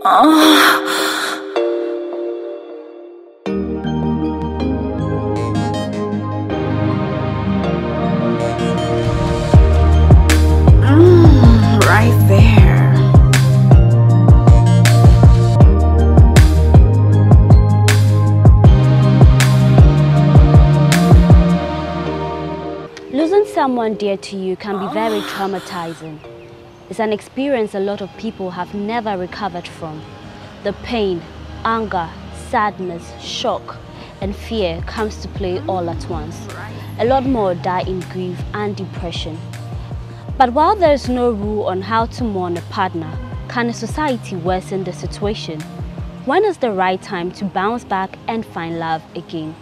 Right there. Losing someone dear to you can be very traumatizing. It's an experience a lot of people have never recovered from. The pain, anger, sadness, shock, and fear comes to play all at once. A lot more die in grief and depression. But while there is no rule on how to mourn a partner, can a society worsen the situation? When is the right time to bounce back and find love again?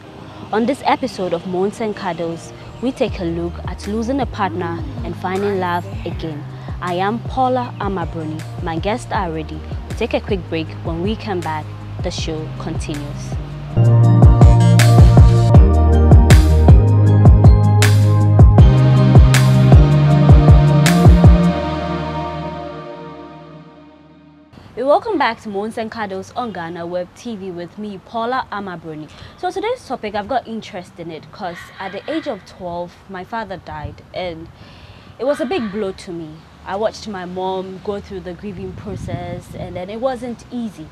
On this episode of Moans and Cuddles, we take a look at losing a partner and finding love again. I am Paula Amma Broni. My guests are ready. We'll take a quick break. When we come back, the show continues. Welcome back to Moans and Cuddles on Ghana Web TV with me, Paula Amma Broni. So today's topic, I've got interest in it because at the age of 12, my father died and it was a big blow to me. I watched my mom go through the grieving process and then it wasn't easy.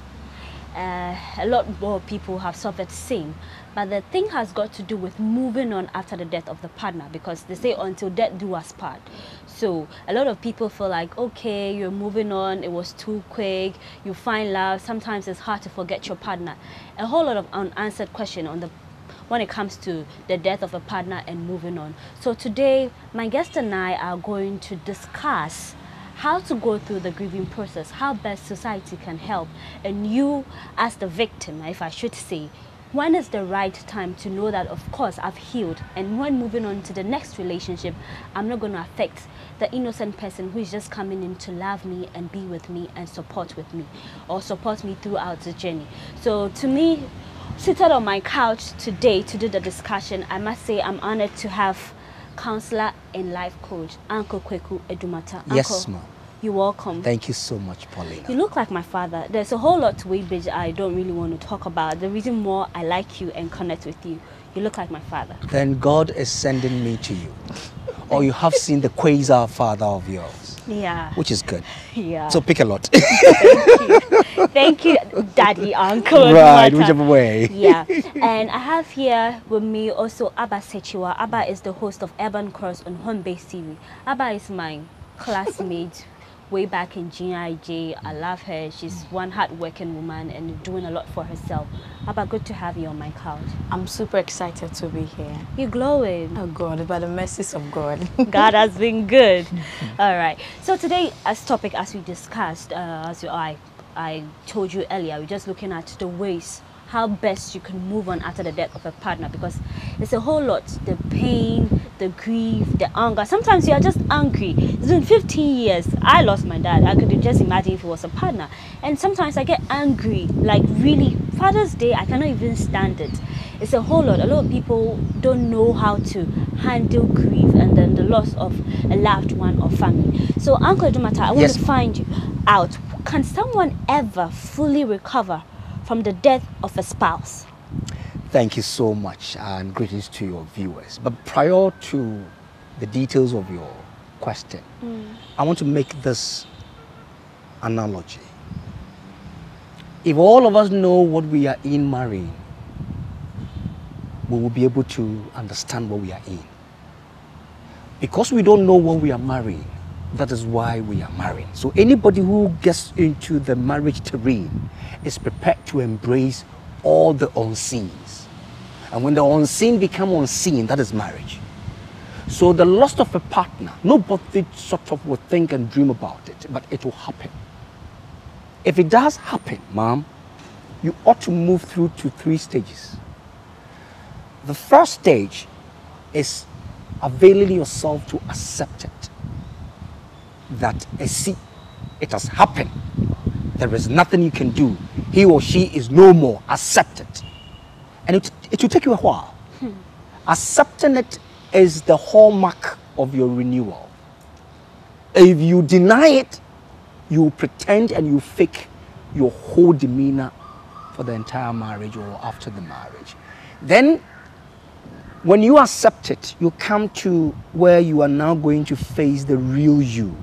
A lot more people have suffered the same, but the thing has got to do with moving on after the death of the partner, because they say until death do us part. So a lot of people feel like, okay, you're moving on, it was too quick, you find love, sometimes it's hard to forget your partner. A whole lot of unanswered questions when it comes to the death of a partner and moving on. So today, my guest and I are going to discuss how to go through the grieving process, how best society can help, and you as the victim, if I should say, when is the right time to know that, of course, I've healed, and when moving on to the next relationship, I'm not going to affect the innocent person who is just coming in to love me and be with me and support with me, or support me throughout the journey. So to me, seated on my couch today to do the discussion, I must say I'm honored to have counselor and life coach, Uncle Kweku Adumatta. Yes, ma'am. You're welcome. Thank you so much, Paulina. You look like my father. There's a whole lot to it which I don't really want to talk about. The reason more I like you and connect with you, you look like my father. Then God is sending me to you. Or you have seen the quasar father of yours. Yeah. Which is good. Yeah. So pick a lot. Thank you. Thank you, Daddy, Uncle. Right, whichever way. Yeah. And I have here with me also Abba Sakyiwaa. Abba is the host of Urban Cross on Home Base TV. Abba is my classmate way back in GIJ. I love her. She's one hard-working woman and doing a lot for herself. Abba, good to have you on my couch. I'm super excited to be here. You're glowing. Oh God, by the mercies of God. God has been good. All right. So today, as topic, as we discussed, I told you earlier, we're just looking at the ways how best you can move on after the death of a partner, because it's a whole lot. The pain, the grief, the anger. Sometimes you are just angry. It's been 15 years. I lost my dad. I could just imagine if it was a partner. And sometimes I get angry, like really. Father's Day, I cannot even stand it. It's a whole lot. A lot of people don't know how to handle grief and then the loss of a loved one or family. So Uncle Adumatta, I want to find you out. Can someone ever fully recover from the death of a spouse? Thank you so much, and greetings to your viewers. But prior to the details of your question, I want to make this analogy. If all of us know what we are in marrying, we will be able to understand what we are in. Because we don't know what we are marrying, that is why we are marrying. So anybody who gets into the marriage terrain is prepared to embrace all the unseens. And when the unseen become unseen, that is marriage. So the loss of a partner, nobody sort of will think and dream about it, but it will happen. If it does happen, ma'am, you ought to move through to 3 stages. The first stage is availing yourself to accept it. That it has happened. There is nothing you can do. He or she is no more. Accept it. And it will take you a while. Accepting it is the hallmark of your renewal. If you deny it, you pretend and you fake your whole demeanor for the entire marriage or after the marriage. Then, when you accept it, you come to where you are now going to face the real you.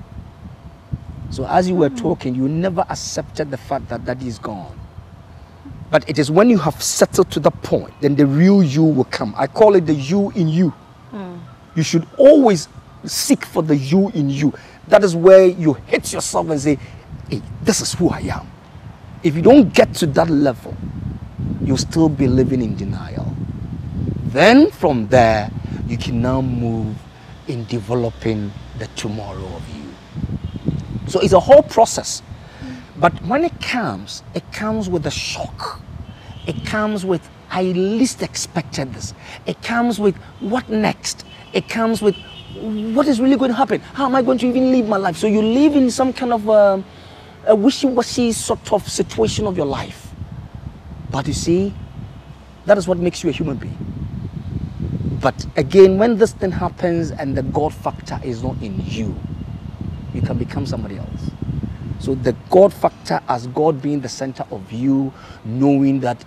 So as you were talking, you never accepted the fact that daddy is gone. But it is when you have settled to the point, then the real you will come. I call it the you in you. You should always seek for the you in you. That is where you hit yourself and say, hey, this is who I am. If you don't get to that level, you'll still be living in denial. Then from there, you can now move in developing the tomorrow of you. So it's a whole process. But when it comes with a shock. It comes with, I least expected this. It comes with, what next? It comes with, what is really going to happen? How am I going to even live my life? So you live in some kind of a wishy-washy sort of situation of your life. But you see, that is what makes you a human being. But again, when this thing happens and the God factor is not in you, you can become somebody else. So the God factor as God being the center of you, knowing that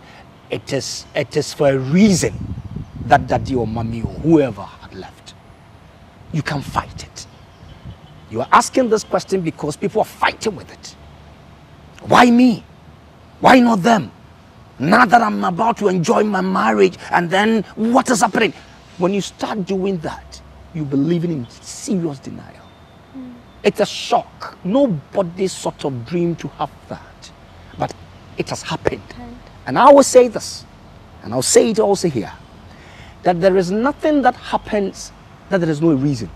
it is for a reason that daddy or mommy or whoever had left. You can fight it. You are asking this question because people are fighting with it. Why me? Why not them? Now that I'm about to enjoy my marriage, and then what is happening? When you start doing that, you'll be living in serious denial. It's a shock. Nobody sort of dreamed to have that. But it has happened. And I will say this, and I'll say it also here, that there is nothing that happens that there is no reason.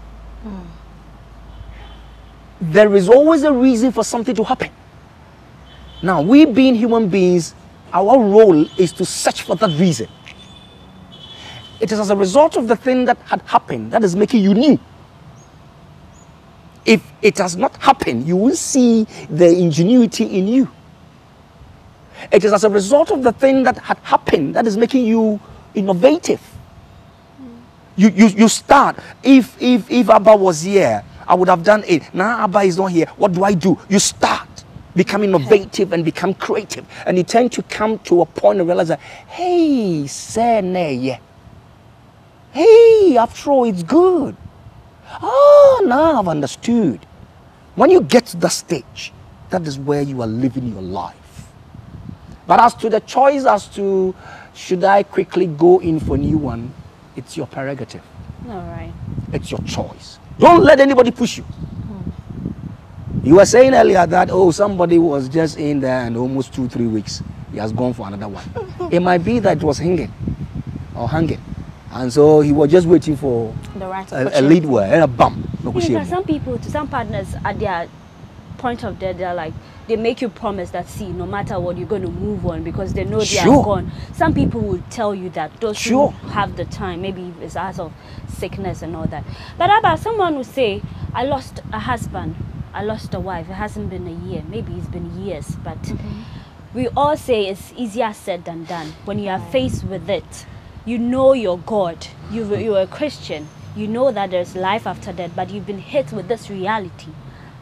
There is always a reason for something to happen. Now, we being human beings, our role is to search for that reason. It is as a result of the thing that had happened that is making you new. If it has not happened, you will see the ingenuity in you. It is as a result of the thing that had happened that is making you innovative. You start. If Abba was here, I would have done it. Now Abba is not here. What do? You start. Become innovative and become creative. And you tend to come to a point and realize that, hey, hey, after all, it's good. Oh, now I've understood. When you get to that stage, that is where you are living your life. But as to the choice as to should I quickly go in for a new one, it's your prerogative. All right. It's your choice. Don't let anybody push you. You were saying earlier that, oh, somebody was just in there and almost 2-3 weeks, he has gone for another one. It might be that it was hanging. And so he was just waiting for the right a lead word and a bump. Yeah, some people, to some partners, at their point of death, they're like, they make you promise that, see, no matter what, you're going to move on because they know they are gone. Some people will tell you that those who have the time, maybe it's as of sickness and all that. But about someone who say, I lost a husband, I lost a wife, it hasn't been a year, maybe it's been years, but we all say it's easier said than done. When you are faced with it, you know you're God, you're a Christian, you know that there's life after death, but you've been hit with this reality.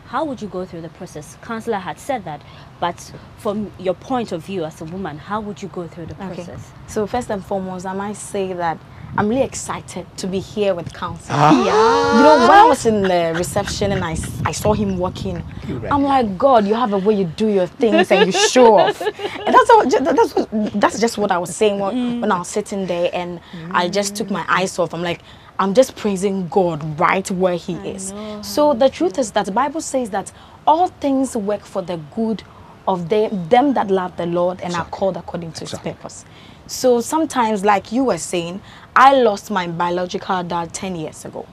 How would you go through the process? Counsellor had said that, but from your point of view as a woman, how would you go through the process? So first and foremost, I might say that I'm really excited to be here with Counsellor. Yeah. You know, when I was in the reception and I saw him walking, I'm like, God, you have a way you do your things and you show off. And that's just what I was saying when I was sitting there, and I just took my eyes off. I'm like, I'm just praising God right where he is. So the truth is that the Bible says that all things work for the good of them that love the Lord and are called according to his purpose. So sometimes, like you were saying, I lost my biological dad 10 years ago.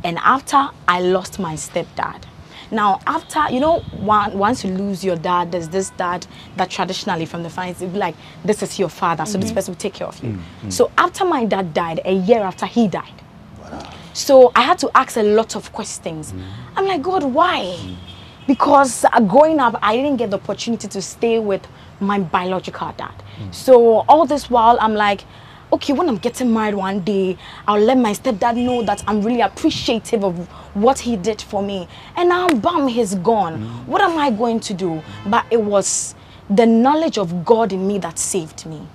And after, I lost my stepdad. Now, after, you know, once you lose your dad, there's this dad that traditionally from the family, it'd be like, this is your father, so this person will take care of you. So after my dad died, a year after he died, so I had to ask a lot of questions. I'm like, God, why? Because growing up, I didn't get the opportunity to stay with my biological dad. So all this while, I'm like, okay, when I'm getting married one day, I'll let my stepdad know that I'm really appreciative of what he did for me. And now, bam, he's gone. What am I going to do? But it was the knowledge of God in me that saved me.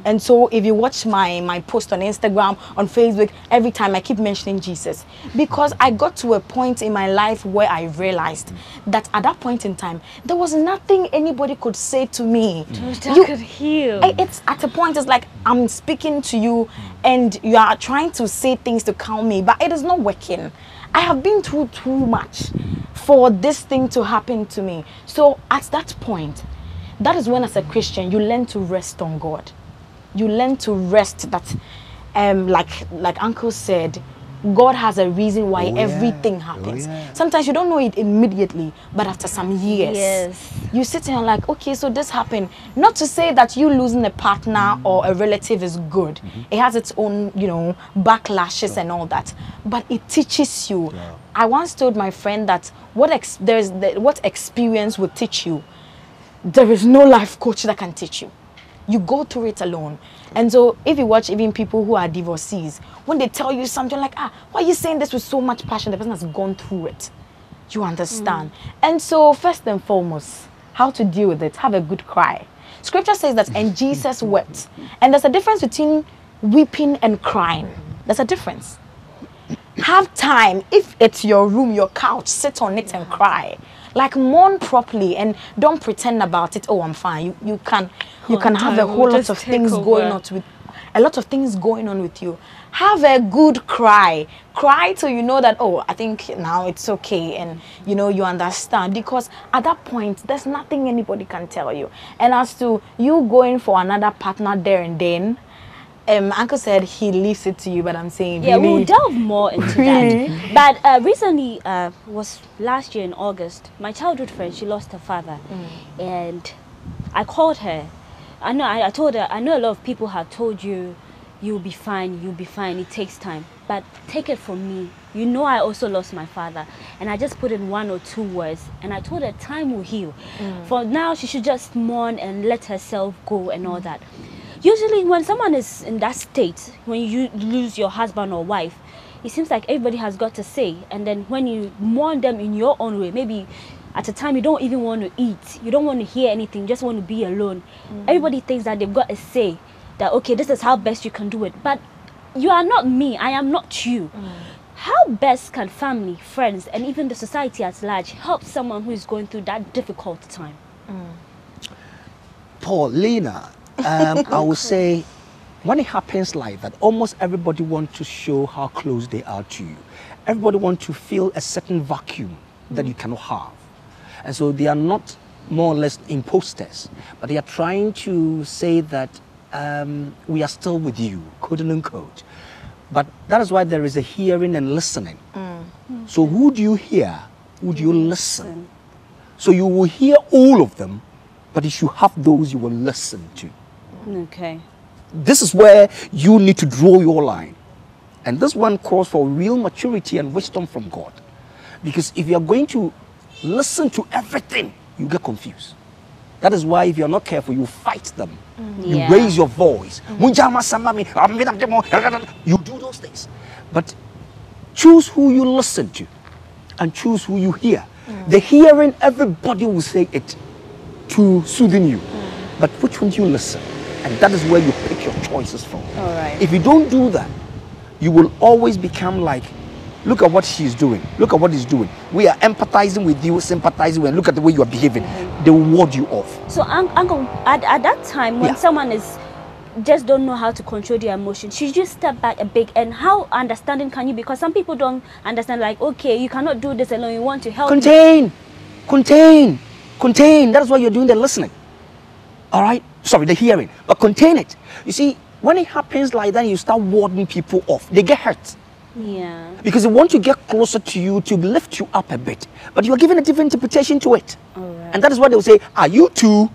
And so if you watch my post on Instagram, on Facebook, every time I keep mentioning Jesus, because I got to a point in my life where I realized that at that point in time, there was nothing anybody could say to me that could heal. It's at a point, it's like I'm speaking to you and you are trying to say things to calm me, but it is not working. I have been through too much for this thing to happen to me. So at that point, that is when, as a Christian, you learn to rest on God. You learn to rest that, like Uncle said, God has a reason why everything happens. Sometimes you don't know it immediately, but after some years, you sit and you're like, okay, so this happened. Not to say that you losing a partner or a relative is good. It has its own, backlashes and all that. But it teaches you. I once told my friend that what experience will teach you, there is no life coach that can teach you. You go through it alone. And so if you watch even people who are divorcees, when they tell you something like, why are you saying this with so much passion? The person has gone through it. You understand? And so first and foremost, how to deal with it, have a good cry. Scripture says that, and Jesus wept. And there's a difference between weeping and crying. There's a difference. Have time. If it's your room, your couch, sit on it and cry. Like, mourn properly and don't pretend about it. Oh, I'm fine. You can have a whole lot of things going on with you. Have a good cry. Cry till you know that, oh, I think now it's okay, and you understand, because at that point there's nothing anybody can tell you. And as to you going for another partner there and then, Uncle said he leaves it to you, but I'm saying really? We'll delve more into that. But recently, was last year in August, my childhood friend, she lost her father, and I called her. I told her, I know a lot of people have told you, you'll be fine, it takes time. But take it from me, I also lost my father. And I just put in 1 or 2 words, and I told her time will heal. For now, she should just mourn and let herself go and all that. Usually when someone is in that state, when you lose your husband or wife, it seems like everybody has got to say. And then when you mourn them in your own way, maybe at a time you don't even want to eat, you don't want to hear anything, just want to be alone. Everybody thinks that they've got to say that, okay, this is how best you can do it. But you are not me, I am not you. How best can family, friends, and even the society at large help someone who is going through that difficult time? Paulina, I would say, when it happens like that, almost everybody wants to show how close they are to you. Everybody wants to feel a certain vacuum that you cannot have. And so they are not more or less imposters, but they are trying to say that we are still with you, quote unquote. But that is why there is a hearing and listening. So who do you hear? Who do you listen? So you will hear all of them, but you should have those you will listen to. Okay. This is where you need to draw your line. And this one calls for real maturity and wisdom from God. Because if you are going to listen to everything, you get confused. That is why if you are not careful, you fight them. You raise your voice. You do those things. But choose who you listen to and choose who you hear. The hearing, everybody will say it to soothing you. But which one do you listen? And that is where you pick your choices from. All right. If you don't do that, you will always become like, look at what she's doing. Look at what he's doing. We are empathizing with you, sympathizing with you, and look at the way you are behaving. They will ward you off. So, Uncle, at that time, when someone is just don't know how to control their emotions, should you step back a bit? And how understanding can you be? Because some people don't understand, like, okay, you cannot do this alone. You want to help. Contain. That is why you're doing the listening. All right? Sorry, the hearing. But contain it. You see, when it happens like that, you start warding people off. They get hurt. Yeah. Because they want to get closer to you to lift you up a bit. But you are giving a different interpretation to it. All right. And that is what they will say, are you too?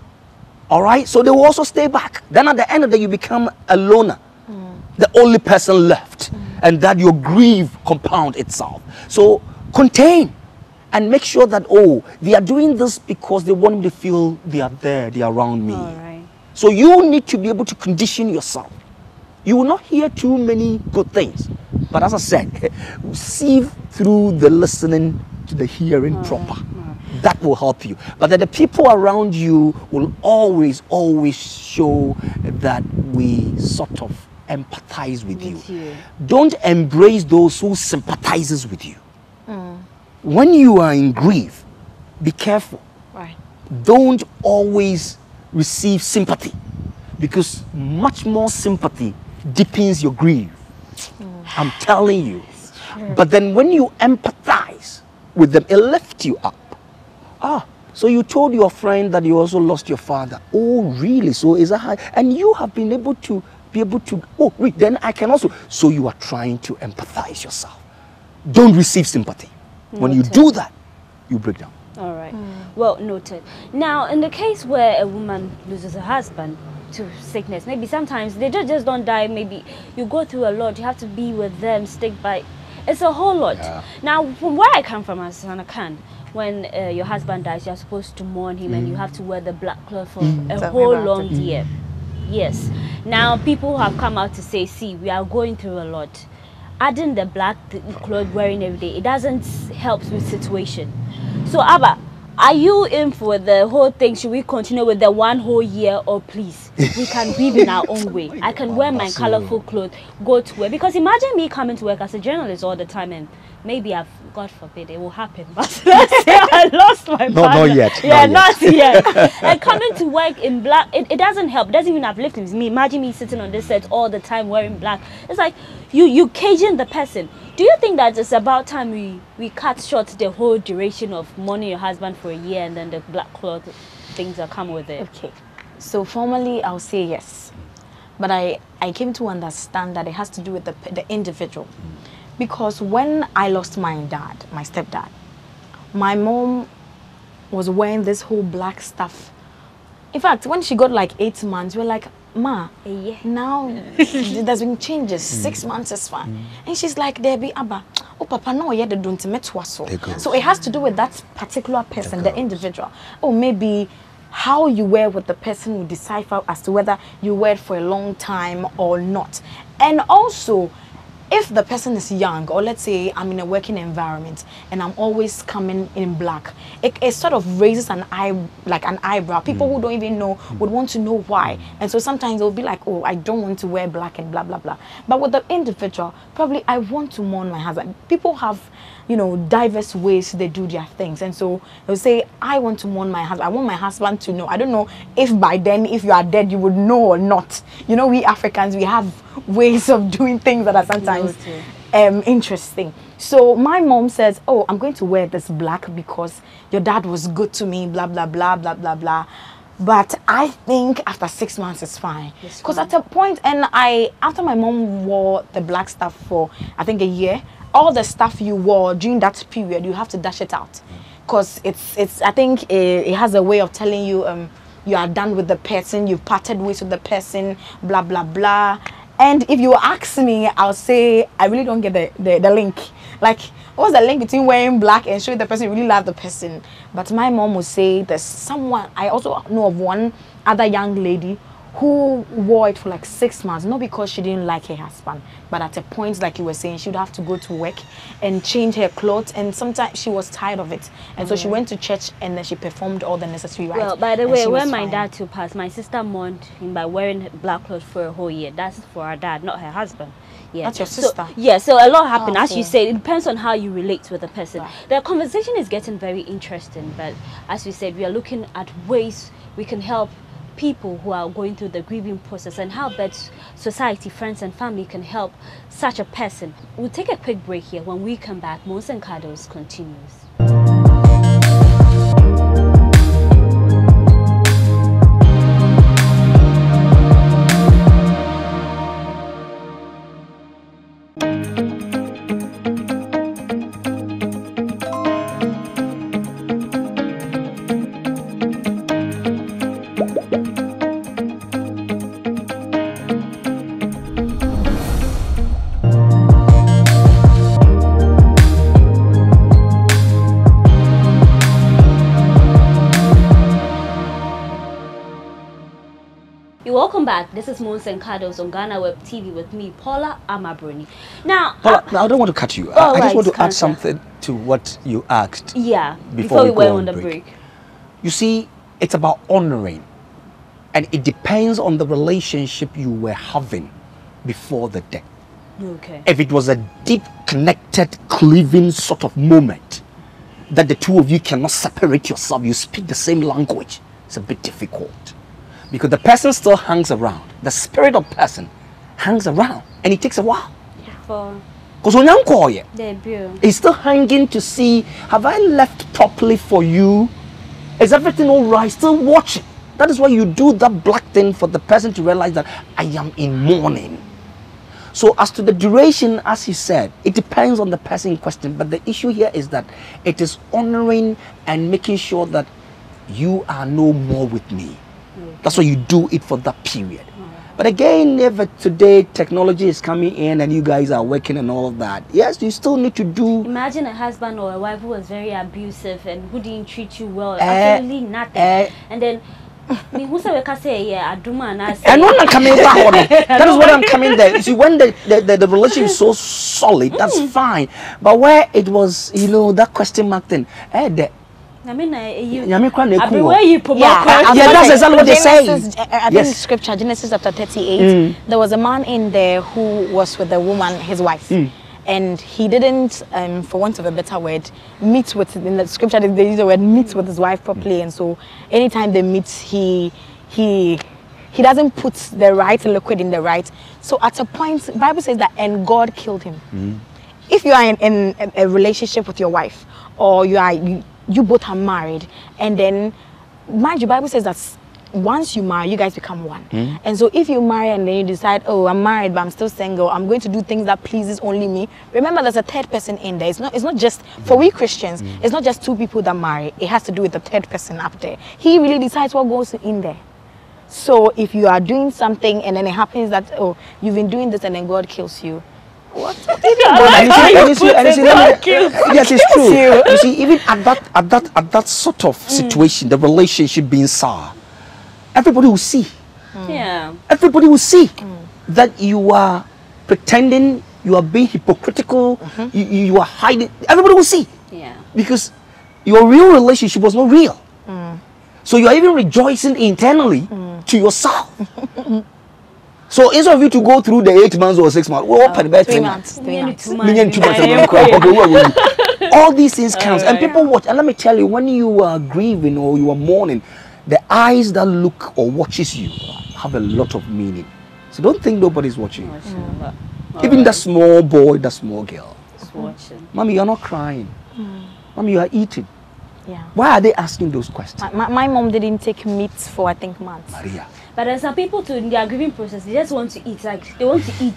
All right? So they will also stay back. Then at the end of the day, you become a loner. The only person left. And that your grief compound itself. So contain. And make sure that, oh, they are doing this because they want me to feel they are there, they are around me. All right. So you need to be able to condition yourself. You will not hear too many good things. But as I said, sieve through the listening to the hearing proper. that will help you. But then the people around you will always show that we sort of empathize with you. Don't embrace those who sympathizes with you. When you are in grief, be careful. Right. Don't always receive sympathy, because much more sympathy deepens your grief. I'm telling you. But then when you empathize with them, it lifts you up. So you told your friend that you also lost your father. Oh, really? So is that how? And you have been able to oh, wait, then I can also. So you are trying to empathize yourself. Don't receive sympathy. When you do that, you break down. All right. Well, noted. Now, in the case where a woman loses her husband to sickness, maybe sometimes they just don't die. Maybe you go through a lot. You have to be with them, stick by. It's a whole lot. Yeah. Now, from where I come from as an Akan, when your husband dies, you're supposed to mourn him and you have to wear the black cloth for a whole long year. Yes. Now, people have come out to say, see, we are going through a lot. Adding the black clothes wearing every day, it doesn't help with situation. So, Abba, are you in for the whole thing? Should we continue with the one whole year, or please, we can grieve in our own way? I can wear my colorful clothes, go to work. Because imagine me coming to work as a journalist all the time, and maybe God forbid, it will happen. But let's say I lost my partner. Not yet. Yeah, not yet. And coming to work in black, it doesn't help. It doesn't even uplift me. Imagine me sitting on this set all the time wearing black. It's like you caging the person. Do you think that it's about time we cut short the whole duration of mourning your husband for a year, and then the black cloth things that come with it? Okay. So formally, I'll say yes. But I came to understand that it has to do with the individual. Because when I lost my dad, my stepdad, my mom was wearing this whole black stuff. In fact, when she got like 8 months, we were like, Ma, now there's been changes. 6 months is fine. And she's like, Debbie, Abba, oh, Papa, no, yeah, they don't met so. So it has to do with that particular person, the individual. Or maybe how you wear with the person will decipher as to whether you wear it for a long time or not. And also, if the person is young, or let's say I'm in a working environment and I'm always coming in black, it sort of raises an eyebrow. People who don't even know would want to know why. And so sometimes they'll be like, oh, I don't want to wear black and blah, blah, blah. But with the individual, probably I want to mourn my husband. People have, you know, diverse ways they do their things. And so they'll say, I want to mourn my husband. I want my husband to know. I don't know if by then, if you are dead, you would know or not. You know, we Africans, we have ways of doing things that are sometimes interesting. So my mom says, oh, I'm going to wear this black because your dad was good to me, blah, blah, blah, blah, blah, blah. But I think after 6 months it's fine. Because at a point, and after my mom wore the black stuff for, I think, a year, all the stuff you wore during that period, you have to dash it out. Because I think it has a way of telling you you are done with the person, you've parted ways with the person, blah, blah, blah. And if you ask me, I'll say, I really don't get the link. Like, what's the link between wearing black and showing the person you really love the person? But my mom would say there's someone, I also know of one other young lady who wore it for like 6 months, not because she didn't like her husband, but at a point, like you were saying, she would have to go to work and change her clothes, and sometimes she was tired of it. And so she went to church and then she performed all the necessary rites. Well, by the way, when my dad too passed, my sister mourned him by wearing black clothes for a whole year. That's for our dad, not her husband. Yeah. That's your sister. So a lot happened. As you said, it depends on how you relate with the person. Right. The conversation is getting very interesting, but as we said, we are looking at ways we can help people who are going through the grieving process, and how best society, friends and family can help such a person. We'll take a quick break here. When we come back, Moans and Cuddles continues. Welcome back. This is Moans and Cuddles on Ghana Web TV with me, Paula Amma Broni. Now, Paula, I don't want to cut you. I just want to add something to what you asked. Yeah, before we went go on the break. You see, it's about honoring, and it depends on the relationship you were having before the death. Okay. If it was a deep, connected, cleaving sort of moment that the two of you cannot separate yourself, you speak the same language, it's a bit difficult. Because the person still hangs around. The spirit of person hangs around, and it takes a while. Because when you're he's still hanging to see, have I left properly for you? Is everything all right? Still watching. That is why you do that black thing for the person to realize that I am in mourning. So as to the duration, as he said, it depends on the person in question. But the issue here is that it is honoring and making sure that you are no more with me. That's why you do it for that period. But again, if today technology is coming in and you guys are working and all of that, yes, you still need to do. Imagine a husband or a wife who was very abusive and who didn't treat you well, absolutely nothing. And then who's say, yeah, Adumatta. And when I'm coming back, that is what I'm coming there. You see, when the relationship is so solid, that's fine. But where it was, you know, that question mark thing, Yeah, that's exactly what they say. I think scripture, Genesis chapter 38, there was a man in there who was with the woman, his wife. And he didn't, for want of a better word, meet with, in the scripture they use the word meet with his wife properly. And so anytime they meet, he doesn't put the right liquid in the right. So at a point, the Bible says that, and God killed him. If you are in a relationship with your wife, or you both are married, and then, mind you, Bible says that once you marry, you guys become one. And so if you marry and then you decide, oh, I'm married but I'm still single, I'm going to do things that pleases only me, remember there's a third person in there. It's not just, for we Christians, it's not just two people that marry. It has to do with the third person up there. He really decides what goes in there. So if you are doing something and then it happens that, oh, you've been doing this and then God kills you, what? Yes, it's true. You see, even at that sort of situation, the relationship being sour, everybody will see. Yeah. Everybody will see that you are pretending, you are being hypocritical, you are hiding. Everybody will see. Yeah. Because your real relationship was not real. So you are even rejoicing internally to yourself. So instead of you to go through the 8 months or 6 months, we'll open about 3 months. 3 months. All these things count, and people watch. And let me tell you, when you are grieving or you are mourning, the eyes that look or watches you have a lot of meaning. So don't think nobody's watching you. Even the small boy, the small girl. Watching. Mommy, you're not crying. Mommy, you are eating. Yeah. Why are they asking those questions? My mom didn't take meat for, I think, months. Maria. But then some people too, in their grieving process, they just want to eat. Like they want to eat.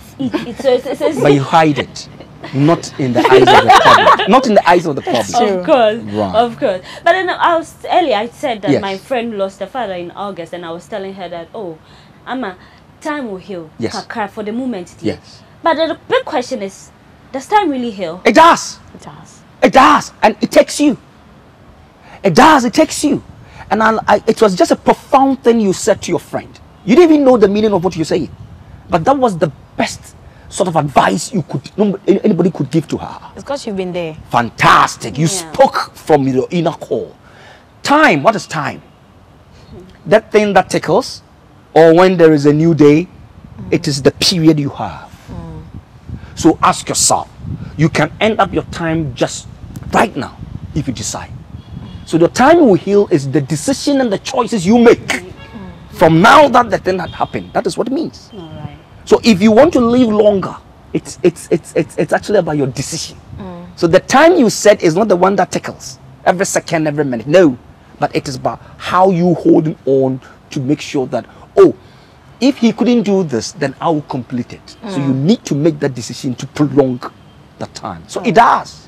So it's But you hide it, not in the eyes of the public. Not in the eyes of the public. Of course, right. Of course. But then I said that yes. my friend lost her father in August, and I was telling her that, oh, Amma, time will heal. Yes. For the moment. Yes. But the big question is, does time really heal? It does. It does. It does, and it takes you. It does. It takes you. And it was just a profound thing you said to your friend. You didn't even know the meaning of what you're saying, but that was the best sort of advice anybody could give to her. It's because you've been there. Fantastic. You spoke from your inner core. Time. What is time? That thing that tickles, or when there is a new day, it is the period you have. So ask yourself. You can end up your time just right now if you decide. So the time will heal is the decision and the choices you make. From now that the thing had happened, that is what it means. All right. So if you want to live longer, it's actually about your decision. So the time you set is not the one that tickles every second, every minute. No, but it is about how you hold on to make sure that, oh, if he couldn't do this, then I will complete it. So you need to make that decision to prolong the time. So it does.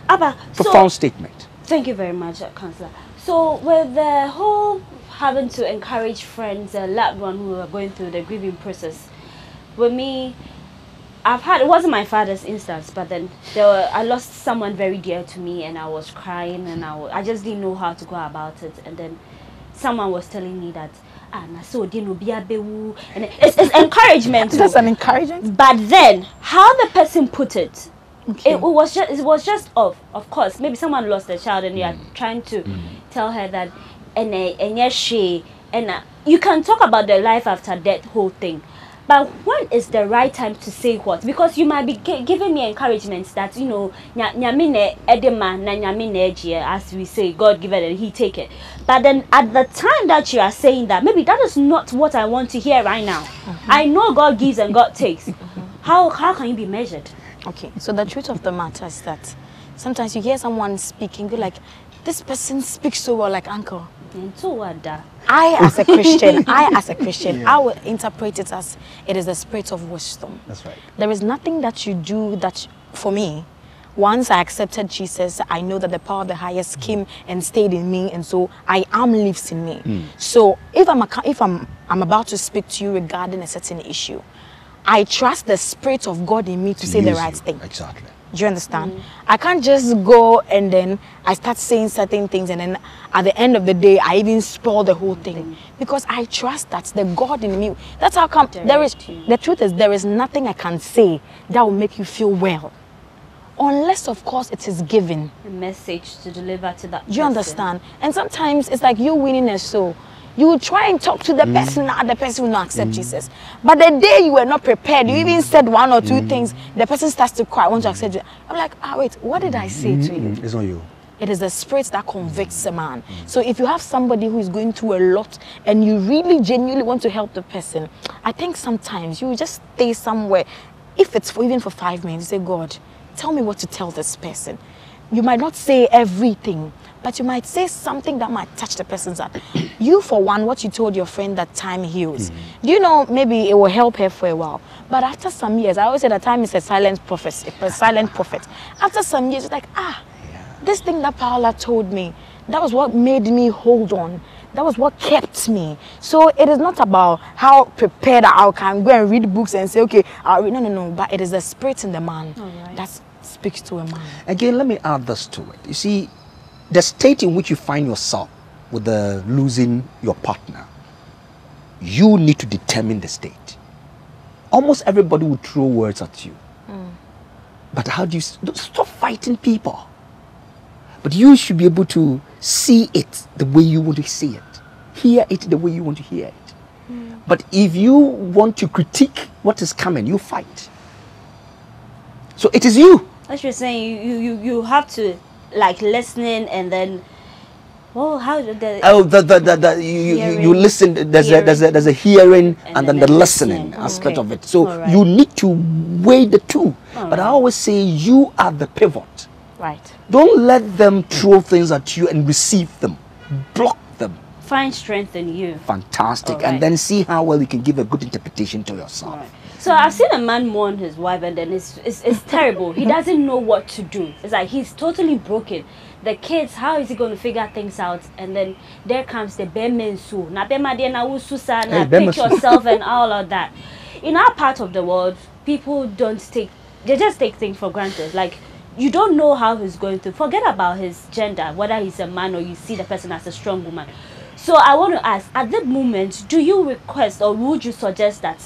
Abba, profound statement. Thank you very much, Counsellor. So with the whole having to encourage friends and loved ones who are going through the grieving process, with me, it wasn't my father's instance, but then I lost someone very dear to me, and I was crying, and I just didn't know how to go about it. And then someone was telling me that, and it's encouragement. That's an encouragement. But then, how the person put it, it was just of course, maybe someone lost their child and they are trying to tell her that, and yes, you can talk about the life after death whole thing. But when is the right time to say what? Because you might be giving me encouragements that, you know, as we say, God give it and He take it. But then at the time that you are saying that, maybe that is not what I want to hear right now. I know God gives and God takes. How can you be measured? Okay, so the truth of the matter is that sometimes you hear someone speaking, you're like, this person speaks so well, like uncle. I as a Christian, I will interpret it as it is the spirit of wisdom. That's right. There is nothing that you do that, for me, once I accepted Jesus, I know that the power of the highest came and stayed in me, and so I am lives in me. So if I'm about to speak to you regarding a certain issue, I trust the spirit of God in me to say the right thing. Exactly. Do you understand? I can't just go and then I start saying certain things and then at the end of the day I even spoil the whole thing, because I trust that the God in me. That's how come the truth is there is nothing I can say that will make you feel well, unless of course it is given a message to deliver to that person. Do you understand? And sometimes it's like you winning a soul. You will try and talk to the person, and the person will not accept Jesus. But the day you were not prepared, you even said one or two things, the person starts to cry, I want to accept you. I'm like, wait, what did I say to you? It's not you. It is the spirit that convicts a man. So if you have somebody who is going through a lot and you really genuinely want to help the person, I think sometimes you just stay somewhere. If it's even for 5 minutes, you say, God, tell me what to tell this person. You might not say everything, but you might say something that might touch the person's heart. You, for one, what you told your friend that time heals. Do you know, maybe it will help her for a while. But after some years, I always say that time is a silent prophet. After some years, it's like, this thing that Paula told me, that was what made me hold on. That was what kept me. So it is not about how prepared I can go and read books and say, okay, I'll read. No. But it is the spirit in the man that speaks to a man. Again, let me add this to it. You see, the state in which you find yourself with the losing your partner, you need to determine the state. Almost everybody will throw words at you. But how do you stop fighting people? But you should be able to see it the way you want to see it, hear it the way you want to hear it. But if you want to critique what is coming, you fight. So it is you. As you're saying, you have to like listening and then, well, how did the you listen. There's a hearing and then the listening aspect of it. So you need to weigh the two. But I always say you are the pivot. Right. Don't let them throw things at you and receive them. Block them. Find strength in you. Fantastic. And then see how well you can give a good interpretation to yourself. So I've seen a man mourn his wife and then it's terrible. He doesn't know what to do. It's like he's totally broken. The kids, how is he going to figure things out? And then there comes the bemensu. Pick yourself and all of that. In our part of the world, people they just take things for granted. Like, you don't know how he's going to. Forget about his gender, whether he's a man or you see the person as a strong woman. So I want to ask, at that moment, do you request or would you suggest that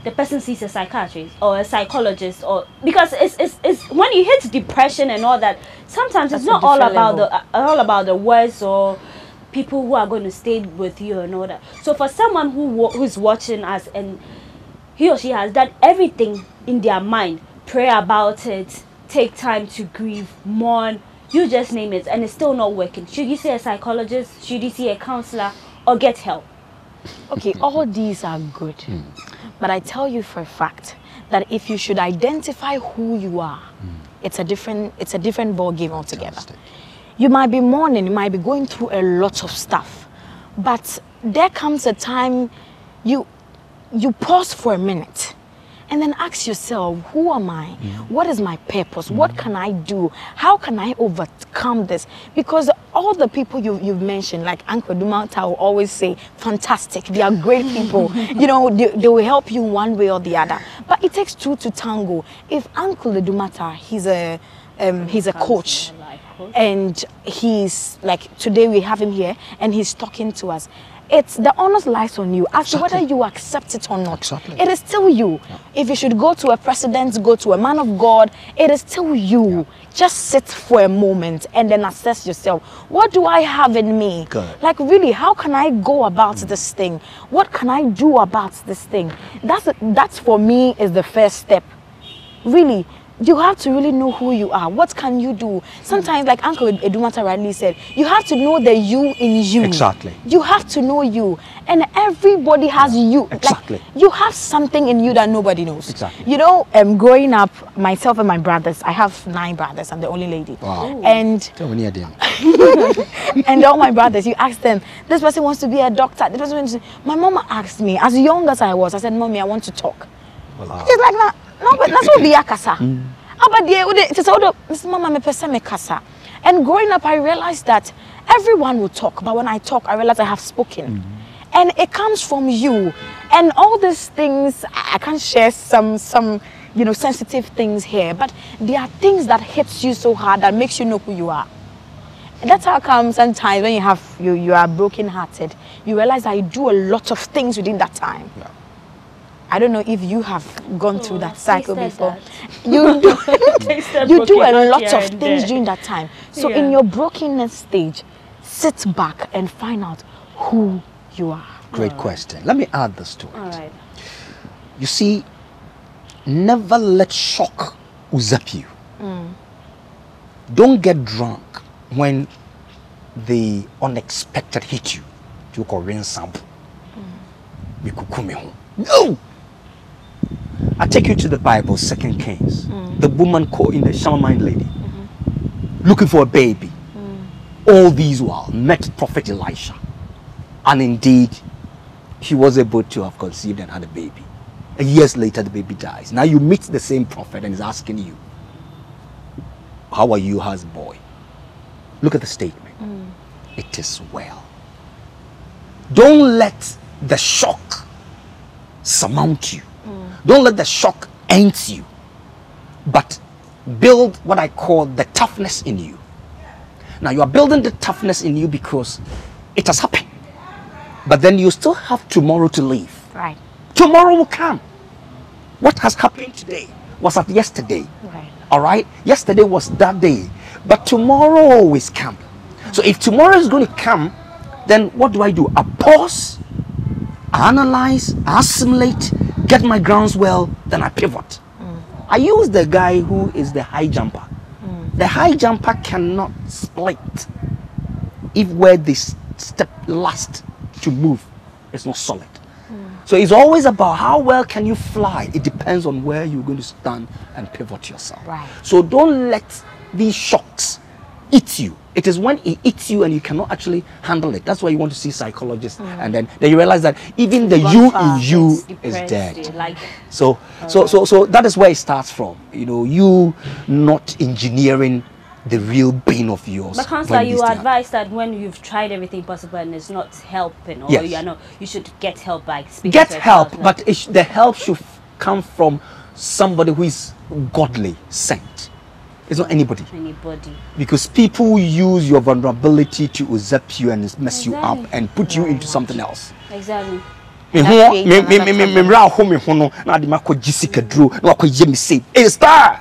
the person sees a psychiatrist or a psychologist? Or because it's when you hit depression and all that, sometimes it's not all about the words or people who are going to stay with you and all that. So for someone who's watching us and he or she has done everything in their mind, pray about it, take time to grieve, mourn, you just name it, and it's still not working, should you see a psychologist, should you see a counselor, or get help? Okay, all these are good. But I tell you for a fact that if you should identify who you are, it's a different ball game altogether. Fantastic. You might be mourning, you might be going through a lot of stuff, but there comes a time you pause for a minute and then ask yourself, who am I? What is my purpose? What can I do? How can I overcome this? Because all the people you've mentioned, like Uncle Adumatta will always say, fantastic, they are great people. You know, they will help you one way or the other. But it takes two to tango. If Uncle Adumatta, he's a coach, and he's like, today we have him here and he's talking to us. It's the honors lies on you as to whether you accept it or not. It is still you. If you should go to a president, go to a man of God, it is still you. Just sit for a moment and then assess yourself. What do I have in me? Good. Like really, how can I go about this thing? What can I do about this thing? That's for me is the first step. Really. You have to really know who you are. What can you do? Sometimes, like Uncle Adumatta rightly said, you have to know the you in you. Exactly. You have to know you. And everybody has you. Exactly. Like, you have something in you that nobody knows. Exactly. You know, growing up, myself and my brothers, I have 9 brothers. I'm the only lady. Wow. And and all my brothers, you ask them, this person wants to be a doctor. This person wants to... My mama asked me, as young as I was, I said, Mommy, I want to talk. Wow. She's like that. No, but that's what be akasa. It's all the mama me pesa me kasa. And growing up, I realized that everyone will talk, but when I talk, I realize I have spoken, and it comes from you. And all these things, I can't share some sensitive things here, but there are things that hits you so hard that makes you know who you are. And that's how come sometimes when you are broken-hearted, you realize I do a lot of things within that time. Yeah. I don't know if you have gone through that cycle before. That. You do a lot of things during that time. So in your brokenness stage, sit back and find out who you are. Great question. Let me add this to it. All right. You see, never let shock zap you. Don't get drunk when the unexpected hit you. No! I take you to the Bible, 2 Kings. The woman caught in the Shunammite lady, looking for a baby. All these while met Prophet Elisha, and indeed, she was able to have conceived and had a baby. And years later, the baby dies. Now you meet the same prophet and he's asking you, "How are you, as a boy?" Look at the statement. It is well. Don't let the shock surmount you. Don't let the shock end you, but build what I call the toughness in you. Now you are building the toughness in you because it has happened, but then you still have tomorrow to live. Right. Tomorrow will come. What has happened today was at yesterday. Right. All right. Yesterday was that day, but tomorrow always comes. So if tomorrow is going to come, then what do? I pause, I analyze, I assimilate, get my grounds well, then I pivot. I use the guy who is the high jumper. The high jumper cannot split if where they step last to move is not solid. So it's always about how well can you fly. It depends on where you're going to stand and pivot yourself. Right. So don't let these shocks eat you. It is when it eats you and you cannot actually handle it. That's why you want to see psychologists, and then you realize that even the you in you is dead. So that is where it starts from. You know, you not engineering the real pain of yours. But Counsellor, you advise that when you've tried everything possible and it's not helping, or you should get help by speaking to a help, counselor. but the help should come from somebody who is godly sent. It's not anybody. Because people use your vulnerability to usurp you and mess you up and put you into something else. Exactly.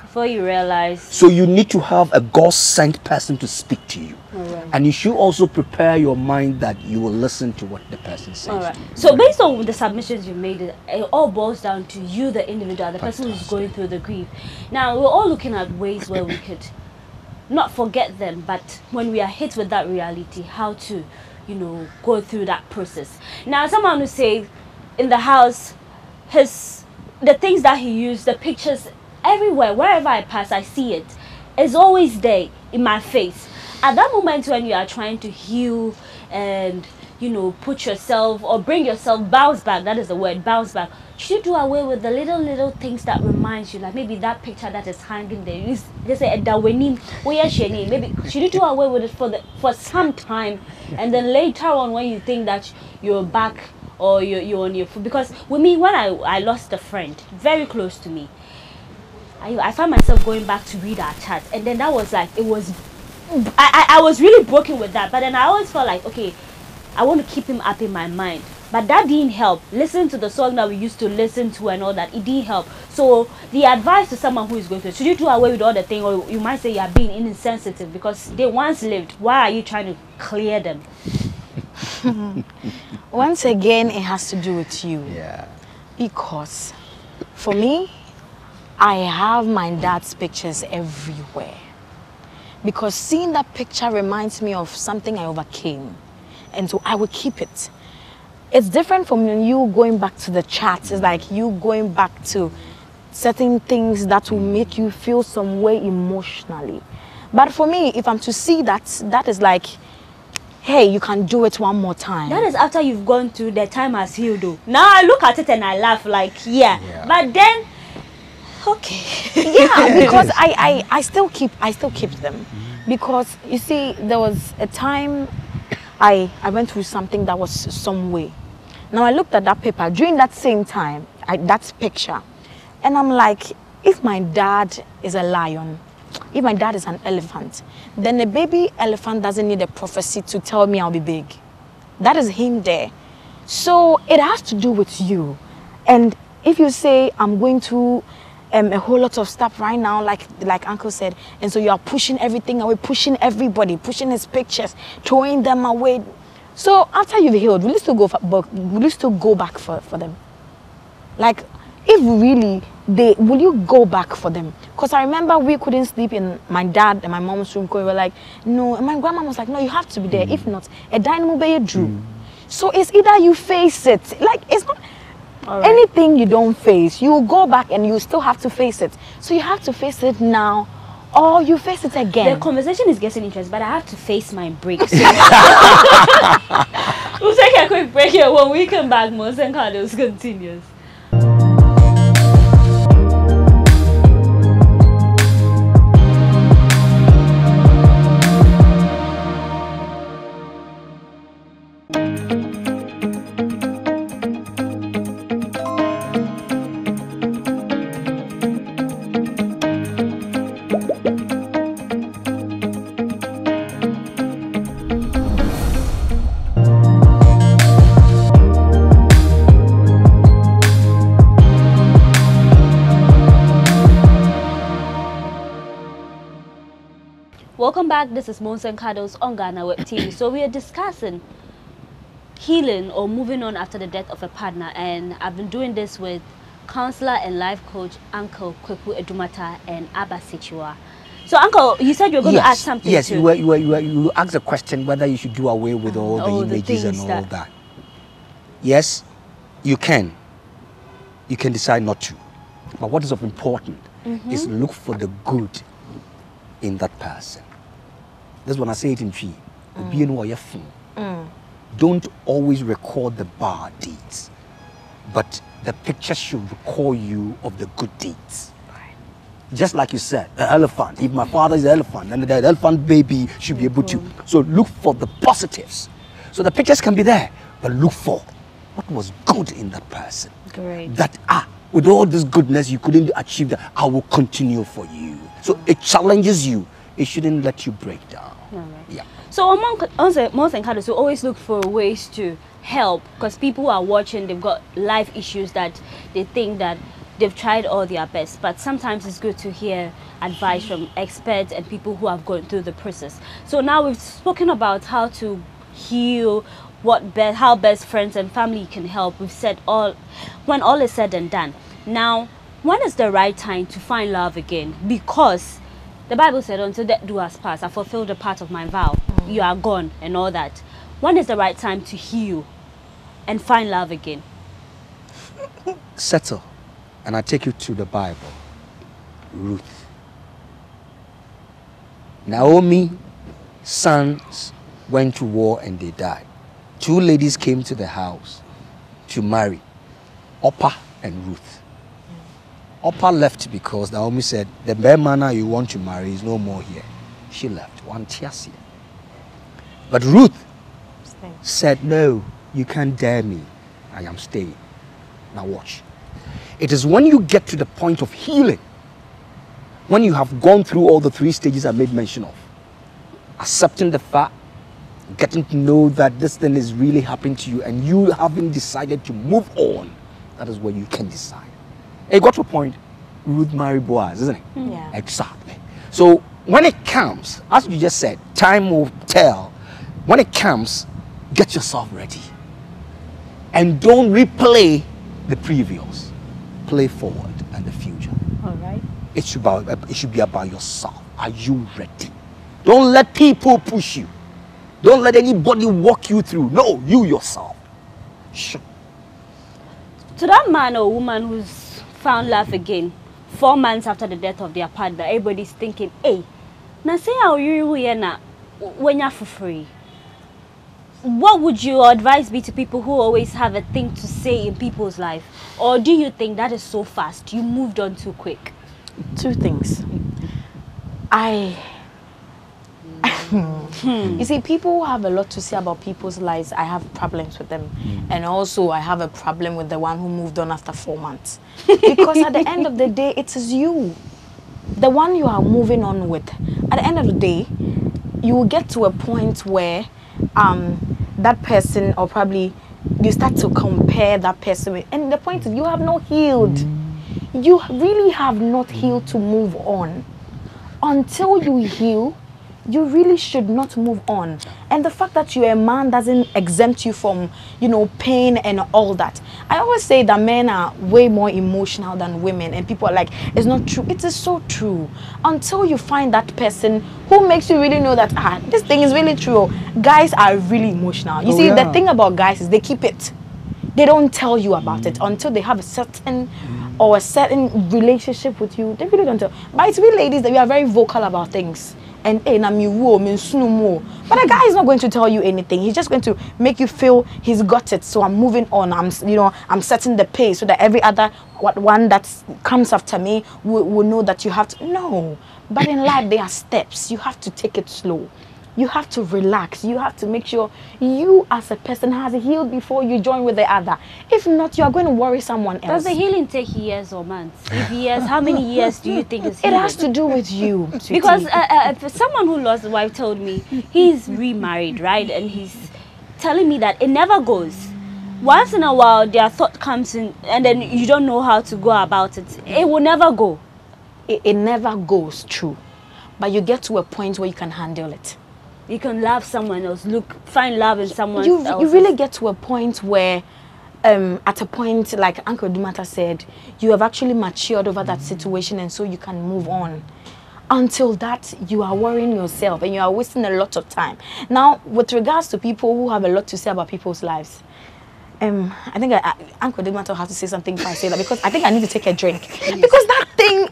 Before you realize. So you need to have a God-sent person to speak to you. And you should also prepare your mind that you will listen to what the person says. So based on the submissions you made, it all boils down to you, the individual, the person who's going through the grief. Now, we're all looking at ways where we could not forget them, but when we are hit with that reality, how to, go through that process. Now, someone who says, in the house, the things that he used, the pictures, everywhere, wherever I pass, I see it. It's always there in my face. At that moment when you are trying to heal and, put yourself or bring yourself, bounce back, that is the word, bounce back, should you do away with the little things that reminds you, like maybe that picture that is hanging there, they say, maybe should you do away with it for some time, and then later on when you think that you're back or you're on your foot? Because with me, when I lost a friend very close to me, I found myself going back to read our chat, and then that was like, it was I was really broken with that. But then I always felt like, okay, I want to keep him up in my mind. But that didn't help. Listen to the song that we used to listen to and all that. It didn't help. So the advice to someone who is going through, should you do away with all the thing, or you might say you are being insensitive because they once lived. Why are you trying to clear them? Once again, it has to do with you. Yeah. Because for me, I have my dad's pictures everywhere. Because seeing that picture reminds me of something I overcame. And so I will keep it. It's different from you going back to the chats. It's like you going back to certain things that will make you feel some way emotionally. But for me, if I'm to see that, that is like, hey, you can do it one more time. That is after you've gone through, the time has healed though. Now I look at it and I laugh like, yeah. But then, okay. Yeah, because I still keep them. Because you see, there was a time I went through something that was some way. Now I looked at that paper during that same time, that picture, and I'm like, if my dad is a lion, if my dad is an elephant, then a baby elephant doesn't need a prophecy to tell me I'll be big. That is him there. So it has to do with you. And if you say, I'm going to a whole lot of stuff right now, like Uncle said, and so you are pushing everything away, pushing everybody, pushing his pictures, throwing them away. So after you've healed, will you still go back for them? Like, if really will you go back for them? Because I remember we couldn't sleep in my dad and my mom's room because we were like, no, and my grandma was like, no, you have to be there. If not, a dynamo be drew. So it's either you face it, like it's not anything you don't face, you go back and you still have to face it. So you have to face it now, or you face it again. The conversation is getting interesting, but I have to face my break. So we'll take a quick break here. When we come back, Moans and Cuddles continues. Welcome back. This is Moans and Cuddles on Ghana Web TV. So we are discussing healing or moving on after the death of a partner, and I've been doing this with counselor and life coach Uncle Kweku Adumatta and Abba Sakyiwaa. So Uncle, you said you were going to ask something. Yes, too. you asked a question whether you should do away with all the images and all that. Yes, you can. You can decide not to. But what is of important is look for the good in that person. That's when I say it in Chi. Don't always record the bad deeds, but the picture should record you of the good deeds. Just like you said, the elephant. If my father is an elephant, then the elephant baby should be able to. So look for the positives. So the pictures can be there, but look for what was good in that person. Great. That with all this goodness you couldn't achieve that, I will continue for you. So it challenges you. It shouldn't let you break down. Yeah. So among Moans and Cuddles, we always look for ways to help, because people who are watching, they've got life issues that they think that they've tried all their best, but sometimes it's good to hear advice from experts and people who have gone through the process. So now we've spoken about how to heal, how best friends and family can help. We've said when all is said and done. Now, when is the right time to find love again? Because the Bible said, until death do us part, I fulfilled a part of my vow. You are gone and all that. When is the right time to heal and find love again? Settle. And I take you to the Bible. Ruth. Naomi's sons went to war and they died. Two ladies came to the house to marry, Orpah and Ruth. Orpah left because Naomi said, the bare man you want to marry is no more here. She left. One tiasia. But Ruth said, no, you can't dare me. I am staying. Now watch. It is when you get to the point of healing, when you have gone through all the 3 stages I made mention of, accepting the fact, getting to know that this thing is really happening to you, and you having decided to move on, that is where you can decide. It got to a point, Ruth married Boaz, isn't it? Yeah. Exactly. So when it comes, as you just said, time will tell. When it comes, get yourself ready. And don't replay the previous. Play forward and the future. All right. It should be about yourself. Are you ready? Don't let people push you. Don't let anybody walk you through. No, you yourself. Sure. To that man or woman who's found love again 4 months after the death of their partner, everybody's thinking, hey, now say how you na when you're for free. What would your advice be to people who always have a thing to say in people's life? Or do you think that is so fast? You moved on too quick? 2 things. You see, people who have a lot to say about people's lives, I have problems with them. And also, I have a problem with the one who moved on after 4 months. Because at the end of the day, it is you. The one you are moving on with. At the end of the day, you will get to a point where that person, or probably you start to compare that person with, and the point is you have not healed. You really have not healed to move on. Until you heal, you really should not move on. And the fact that you're a man doesn't exempt you from, you know, pain and all that. I always say that men are way more emotional than women, and people are like, it's not true. It is so true. Until you find that person who makes you really know that, this thing is really true. Guys are really emotional. You see, the thing about guys is they keep it. They don't tell you about it until they have a certain relationship with you. They really don't tell. But it's we ladies that we are very vocal about things. And but a guy is not going to tell you anything. He's just going to make you feel he's got it. So I'm moving on. I'm setting the pace so that every other one that comes after me will know that you have to. No, but in life there are steps. You have to take it slow. You have to relax. You have to make sure you as a person has healed before you join with the other. If not, you are going to worry someone else. Does the healing take years or months? If years, how many years do you think is healing? It has to do with you, sweetie. Because someone who lost a wife told me he's remarried, right? And he's telling me that it never goes. Once in a while, their thought comes in, and then you don't know how to go about it. It will never go. It never goes, true. But you get to a point where you can handle it. You can love someone else. Find love in someone else. You really get to a point where, at a point, like Uncle Adumatta said, you have actually matured over that situation, and so you can move on. Until that, you are worrying yourself and you are wasting a lot of time. Now, with regards to people who have a lot to say about people's lives, I think Uncle Adumatta will have to say something if I say that, because I think I need to take a drink. Because that thing,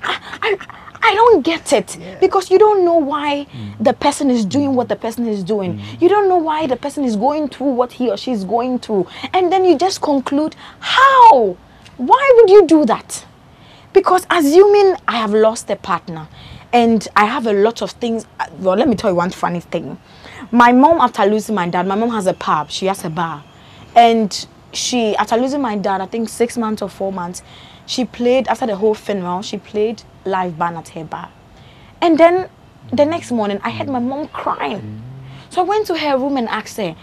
I don't get it. Yeah. Because you don't know why the person is doing what the person is doing. You don't know why the person is going through what he or she is going through. And then you just conclude, how? Why would you do that? Because assuming I have lost a partner and I have a lot of things. Well, let me tell you one funny thing. My mom, after losing my dad, my mom has a pub. She has a bar. And she, after losing my dad, I think 6 months or 4 months, she played, after the whole funeral, she played live band at her bar. And then the next morning, I heard my mom crying. So I went to her room and asked her,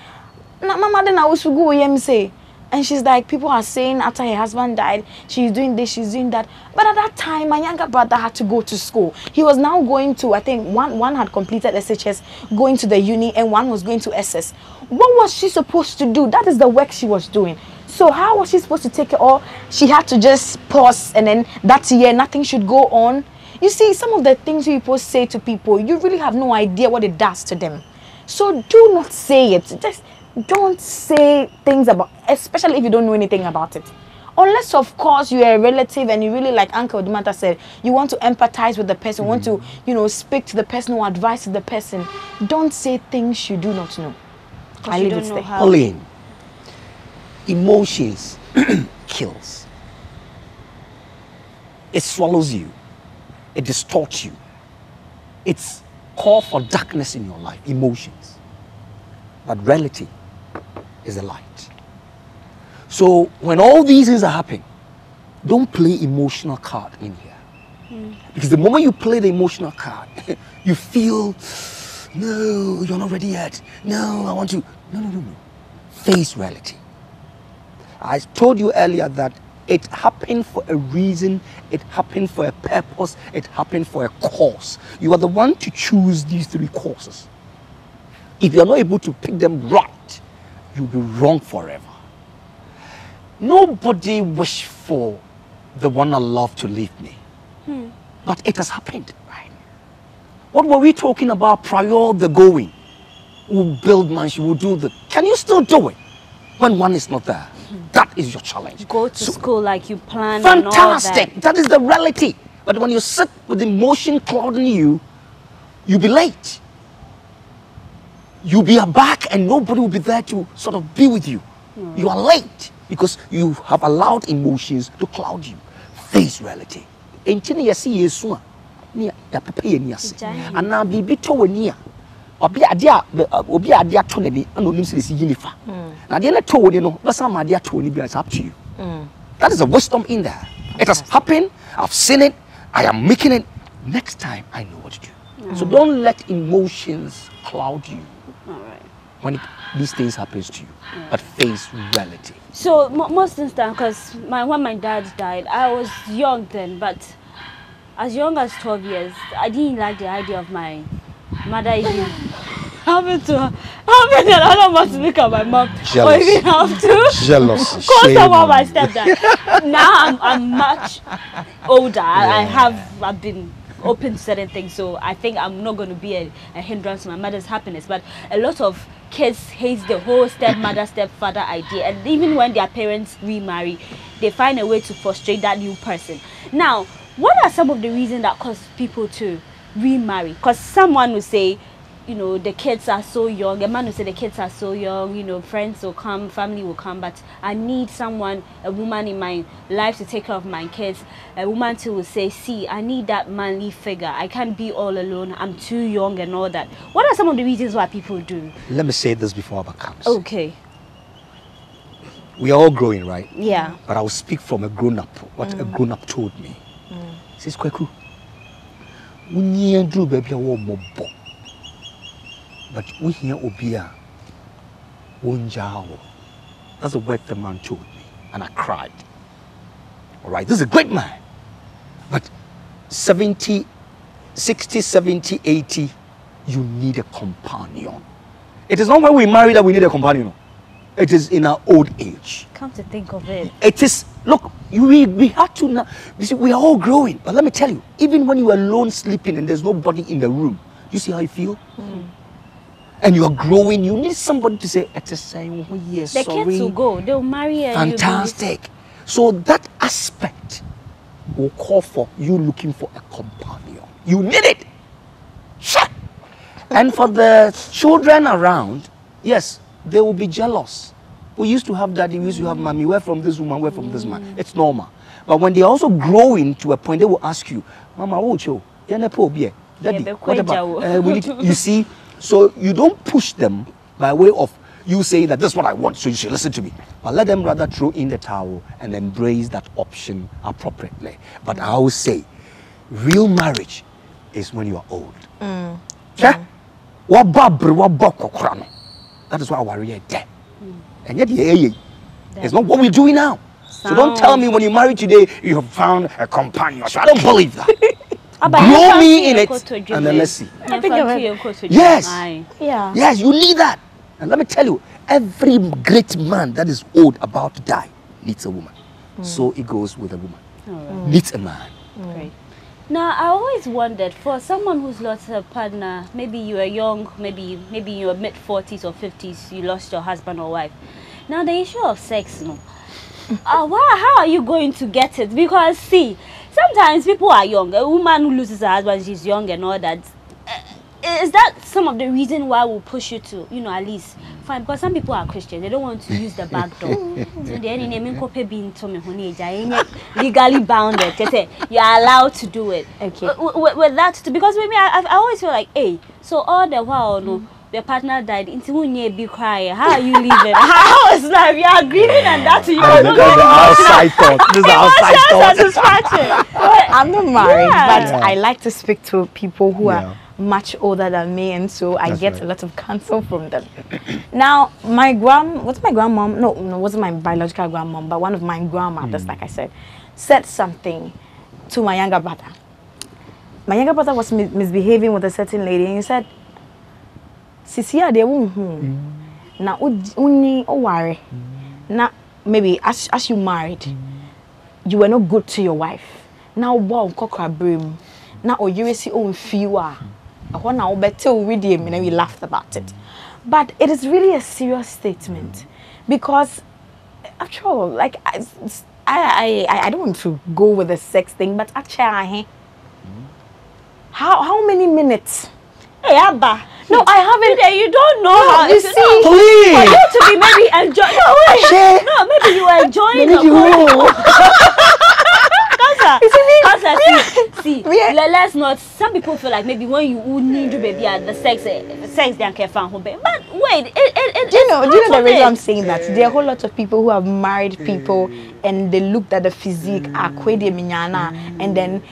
Mama, then I was to go say. And she's like, people are saying after her husband died, she's doing this, she's doing that. But at that time, my younger brother had to go to school. He was now going to, I think, one had completed SHS, going to the uni, and one was going to SS. What was she supposed to do? That is the work she was doing. So how was she supposed to take it all? She had to just pause, and then that year, nothing should go on. You see, some of the things people say to people, you really have no idea what it does to them. So do not say it. Just don't say things about, especially if you don't know anything about it. Unless, of course, you're a relative and you really, like Uncle Adumatta said, you want to empathize with the person, want to, speak to the person or advise to the person. Don't say things you do not know. I leave it there. Pauline, emotions kills. It swallows you. It distorts you. It's call for darkness in your life, emotions. But reality is the light. So when all these things are happening, don't play emotional card in here. Because the moment you play the emotional card, you feel no, you're not ready yet. No, I want to. No. Face reality. I told you earlier that it happened for a reason, it happened for a purpose, it happened for a cause. You are the one to choose these 3 courses. If you're not able to pick them right, you'll be wrong forever. Nobody wished for the one I love to leave me. But it has happened, right? What were we talking about prior the going? We'll build mansion, we'll do the... Can you still do it when one is not there? That is your challenge. Go to school like you planned. Fantastic. And all that is the reality. But when you sit with emotion clouding you, you'll be late. You'll be back and nobody will be there to sort of be with you. You are late because you have allowed emotions to cloud you. Face reality. Obi adia to ni and onim say unifa. Na de na to ni no, na some adia to ni be up to you. That is a wisdom in there. It has happened. I've seen it. I am making it. Next time I know what to do. So don't let emotions cloud you. All right. When these things happens to you, but face reality. So most instance, because when my dad died, I was young then, but as young as 12 years, I didn't like the idea of my mother even having another man to look at my mom. Jealous. Or even have to Jealous. call someone my stepdad. Now I'm much older. I've been open to certain things, so I think I'm not going to be a hindrance to my mother's happiness. But a lot of kids hate the whole stepmother stepfather idea, and even when their parents remarry, they find a way to frustrate that new person. Now, what are some of the reasons that cause people to remarry? Because someone will say, you know, the kids are so young. A man will say the kids are so young, you know, friends will come, family will come, but I need someone, a woman in my life to take care of my kids. A woman too will say, see, I need that manly figure. I can't be all alone. I'm too young and all that. What are some of the reasons why people do? Let me say this before Abba comes. Okay. We are all growing, right? Yeah. But I will speak from a grown-up, what a grown-up told me. He says, Kweku, but we hear Obia Wunjao. That's the word the man told me, and I cried. All right, this is a great man. But 70, 60, 70, 80, you need a companion. It is not when we marry that we need a companion. It is in our old age. Come to think of it. It is, look, we have to now, you see, we are all growing. But let me tell you, even when you are alone sleeping and there's nobody in the room, you see how you feel? And you are growing, you need somebody to say, it's a saying, oh yes, the sorry. kids will go, they'll marry and fantastic. So that aspect will call for you looking for a companion. You need it. Sure. And for the children around, yes, they will be jealous. We used to have daddy, we used to have mommy, where from this woman, where from this man. It's normal. But when they also growing to a point, they will ask you, Mama, what you? Daddy, what about? You see, so you don't push them by way of you saying that this is what I want, so you should listen to me. But let them rather throw in the towel and embrace that option appropriately. But I always say, real marriage is when you are old. Yeah? That is why our career is dead. And yet, it's not what we're doing now. So don't tell me when you marry today, you have found a companion. So I don't believe that. Blow me in it, and then let's see. Yes. Yeah. Yes, you need that. And let me tell you, every great man that is old, about to die, needs a woman. So it goes with a woman. Needs a man. Great. Now, I always wondered, for someone who's lost a partner, maybe you are young, maybe you are mid-40s or 50s, you lost your husband or wife. Now, the issue of sex, no. How are you going to get it? Because, see, sometimes people are young. A woman who loses her husband, she's young and all that. Is that some of the reason why we'll push you to, you know, at least fine? Because some people are Christian, they don't want to use the back door. So they're legally bounded. They say you're allowed to do it. Okay. With that, because maybe I always feel like, hey, so all the while, no, your partner died. Be crying. How are you living? How is life? You are grieving and that's you. This is outside thought. This is outside thought. I'm not married, but I like to speak to people who are much older than me, and so I That's get right. a lot of counsel from them. Now, what's my grandmom? No, it wasn't my biological grandmom, but one of my grandmothers, like I said, said something to my younger brother. My younger brother was misbehaving with a certain lady, and he said, "Sisia de wunhu na uni oware na maybe as you married, you were not good to your wife. Now wow kokra brim na oyiresi on fiwa." Now better with him, and we laughed about it. But it is really a serious statement, because after all, like I don't want to go with the sex thing, but actually, how many minutes? Hey, Abba. No, I haven't. You don't know No, how. you see, Please. For you to be maybe enjoying. No, maybe you are enjoying the See, let's not. Some people feel like maybe when you need to baby at the sex they can't find home. But wait, do you know the reason I'm saying that? There are a whole lot of people who have married people and they looked at the physique, and then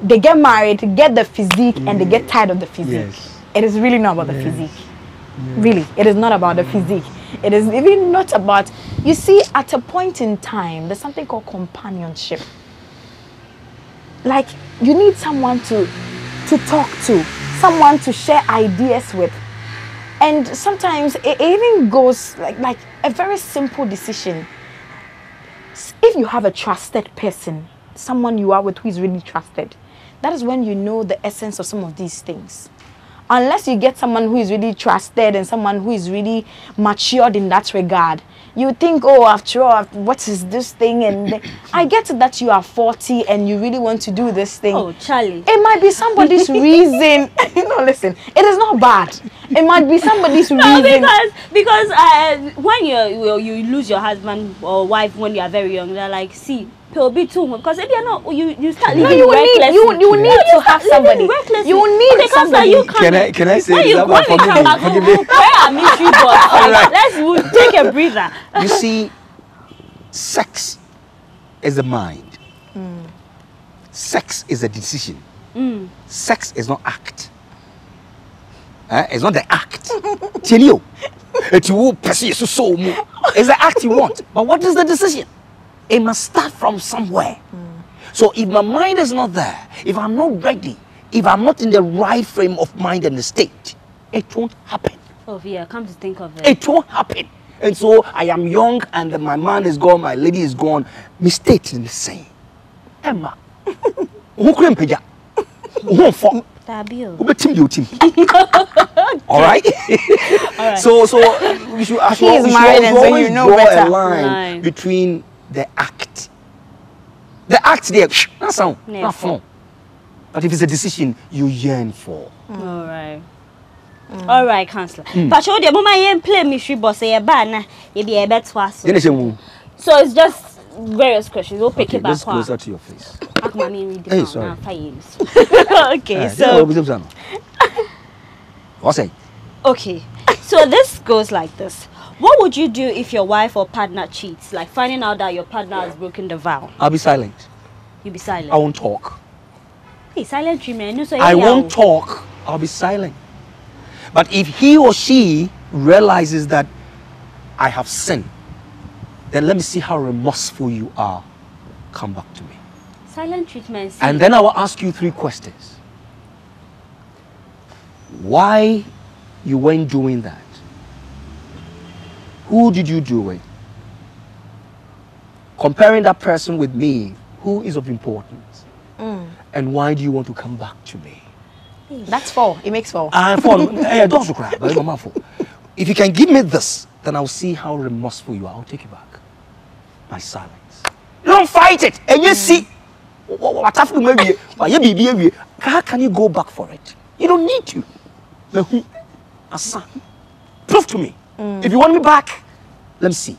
they get married, get the physique, and they get tired of the physique. Yes. It is really not about the physique. Really, it is not about the physique. It is even not about. You see, at a point in time, there's something called companionship. Like, you need someone to talk to, someone to share ideas with. And sometimes it even goes like a very simple decision. If you have a trusted person, someone you are with who is really trusted, that is when you know the essence of some of these things. Unless you get someone who is really trusted and someone who is really matured in that regard, you think, oh, after all, what is this thing? And I get that you are 40 and you really want to do this thing. Oh, Charlie. It might be somebody's reason. No, listen, it is not bad. It might be somebody's reason. Because when you lose your husband or wife when you are very young, they're like, see, he'll be too much. Because if you're not, you start living recklessly. You need to have somebody. You need somebody. Can I say when you come back home, where are mystery boys? Let's take a breather. You see, sex is the mind. Sex is a decision. Sex is not act. It's not the act. Tell you, it's the act you want. But what is the decision? It must start from somewhere. So if my mind is not there, if I'm not ready, if I'm not in the right frame of mind and the state, it won't happen. Oh yeah, come to think of it. It won't happen. And so I am young and my man is gone, my lady is gone. Mistakes in the same. Emma. Who couldn't pay Who for? All right. All right. So we should always draw a line between the act. The act there, that's not fun. But if it's a decision you yearn for. All right. All right, Counsellor. But show the moment you play mystery boss, you banana, you be a bet twice. So it's just various questions. We'll pick it back. Let's closer to your face. Hey, sorry. Okay, so. What's it? Okay, so this goes like this. What would you do if your wife or partner cheats? Like finding out that your partner has broken the vow. I'll be silent. You'll be silent. I won't talk. Hey, silent treatment. No, so I won't talk. I'll be silent. But if he or she realizes that I have sinned, then let me see how remorseful you are. Come back to me. Silent treatment. See? And then I will ask you 3 questions. Why you weren't doing that? Who did you do it? Comparing that person with me, who is of importance? And why do you want to come back to me? That's 4. It makes 4. 4. Don't cry. If you can give me this, then I'll see how remorseful you are. I'll take you back. My silence. Don't fight it. And you see, how can you go back for it? You don't need to. Prove to me. If you want me back, let me see.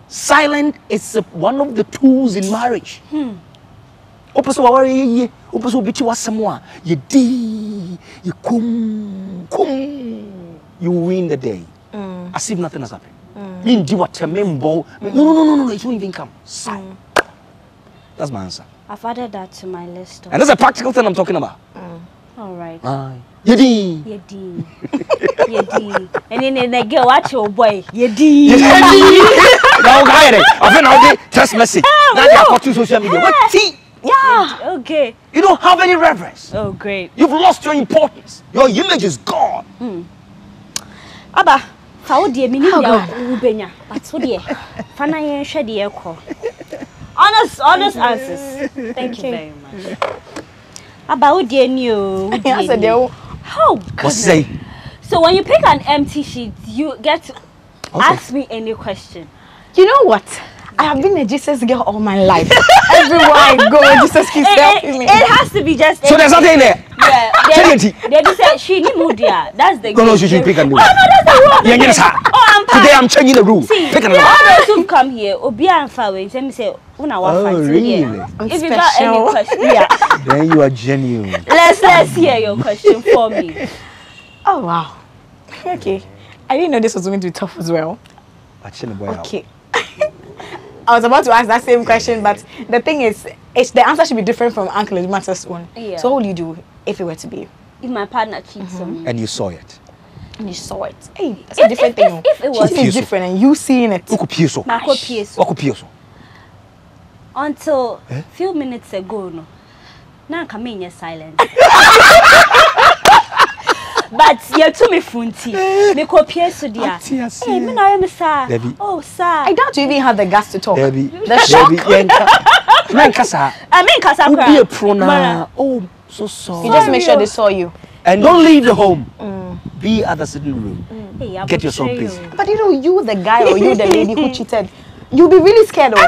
Silent is one of the tools in marriage. You win the day. As if nothing has happened. No, it won't even come. That's my answer. I've added that to my list. And that's a practical thing I'm talking about. All right. Yedi. Yedi. Yedi. And then they go watch your boy. Yedi. Now guy, I think I'll text message. Now they are got to social media. What tea? Yeah. Okay. You don't have any reverence. Oh, great. You've lost your importance. Your image is gone. Abba, how dear me How Ubenya. That's what dear. Fana shady honest answers. Thank you very much. Abba, how dear you? How good. What's say? So when you pick an empty sheet, you get to ask me any question. You know what? I have been a Jesus girl all my life. Everywhere I go, Jesus keeps helping me. It has to be just. So there's nothing there. Yeah. They just say she need mudia. That's the. No, she should pick a new. Oh no, that's the rule. Today I'm changing the rule. See, pick another. All those who come here, Obia and Fawe, let me say, really? If you got any question, yeah. Then you are genuine. Let's hear your question for me. Oh wow. Okay. I didn't know this was going to be tough as well. Okay. I was about to ask that same question, but the thing is, the answer should be different from Uncle Adumatta's one. Yeah. So what would you do if it were to be you? If my partner cheats on me. And you saw it. And you saw it. Hey, that's a different thing. If it was different and you seeing it. Until a few minutes ago, no. Now come in your silence. But you're too me funty. Me copy so dear. Hey, me now I'm sir. Oh, sir. I doubt you even have the guts to talk. Debbie. The shock. I mean, Kasa. Be a prona. Oh, so sorry. You just make sure they saw you. And don't leave the home. Be at the sitting room. Hey, get yourself busy. But you know, you the guy or you the lady who cheated, you'll be really scared of.